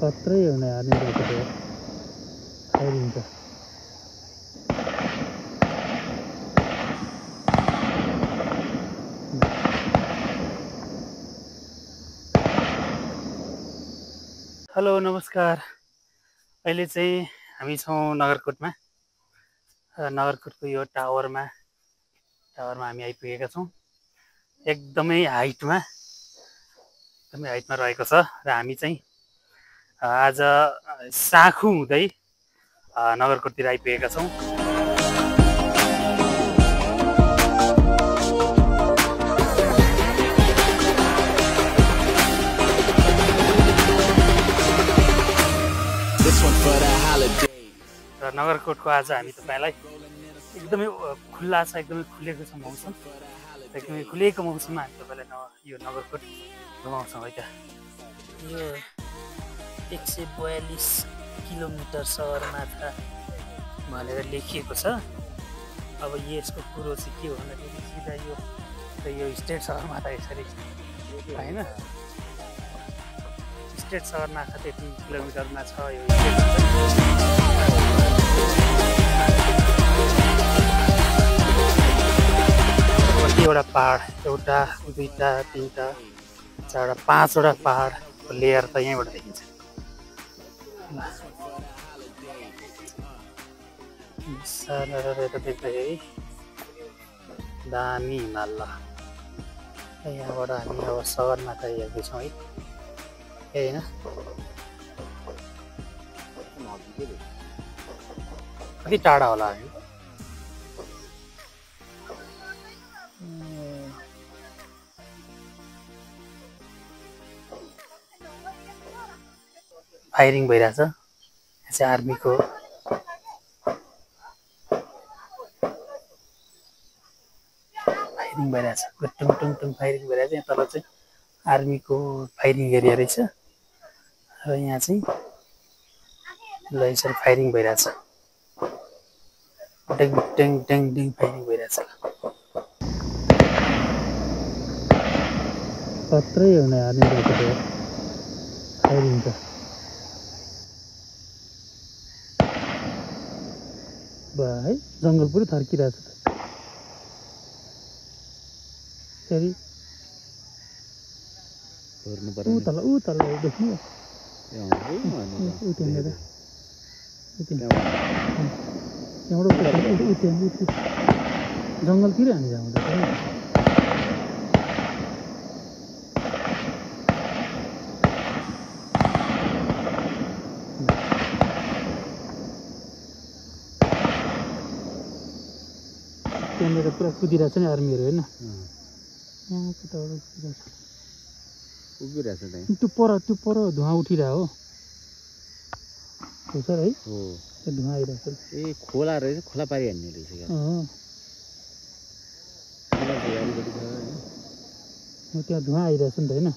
खत्रै हो नि यार निको फायरिङ त हेलो नमस्कार अहिले चाहिँ हामी छौं नगरकोटमा नगरकोटको यो टावरमा हामी आइपुगेका छौं एकदमै हाइटमा रहेको छ र हामी चाहिँ आज साखु हुँदै नगरकोटतिर आइपुगेका छौं र नगरकोटको आज हामी तपाईलाई एकदमै खुल्ला छ एकदमै खुलेको छ मौसम एकदमै खुलेको मौसममा हामी तपाईलाई यो नगरकोट घुमाउँछौँ है त यो 142 किलोमिटर सगरमाथा भनेर लेखिएको छ अब यसको कुरो चाहिँ के हो भन्दाखेरि सिधा यो स्टेट सगरमाथा यसरी हैन स्टेट सगरमाथा 3 किलोमिटरमा छ यो एउटा पहाड एउटा दुईटा तीनटा चारवटा पाँचवटा पहाडको लेयर त यहीँबाट देखिन्छ देख्दाखेरि दामी हिमाल यहाँबाट हामी अब सगरमाथा हेर्दैछौँ है होइन कति टाढा होला हामी फायरिङ भइरहेछ यहाँ चाहिँ आर्मीको फायरिङ भइरहेछ टुङ टुङ टुङ फायरिङ भइरहेछ यहाँ तल चाहिँ आर्मीको फायरिङ एरिया रहेछ र यहाँ चाहिँ ल यसरी फायरिङ भइरहेछ टेङ टेङ टेङ टेङ फायरिङ भइरहेछ खत्रै हो नि यार फायरिङ त है जङ्गल पुरै थर्किरहेछ फेरि ऊ तल देख्नु जङ्गलतिर हामी जाँदा त्यहाँनिर पुरा कुदिरहेछ नि आर्मीहरू होइन यहाँ कताबाट उभिरहेछ त्यो पर धुवा उठिरहेको हो सर है हो त्यो धुवा आइरहेछ ए खोला रहेछ खोला पारी हान्ने रहेछ त्यहाँ धुवा आइरहेछ नि त होइन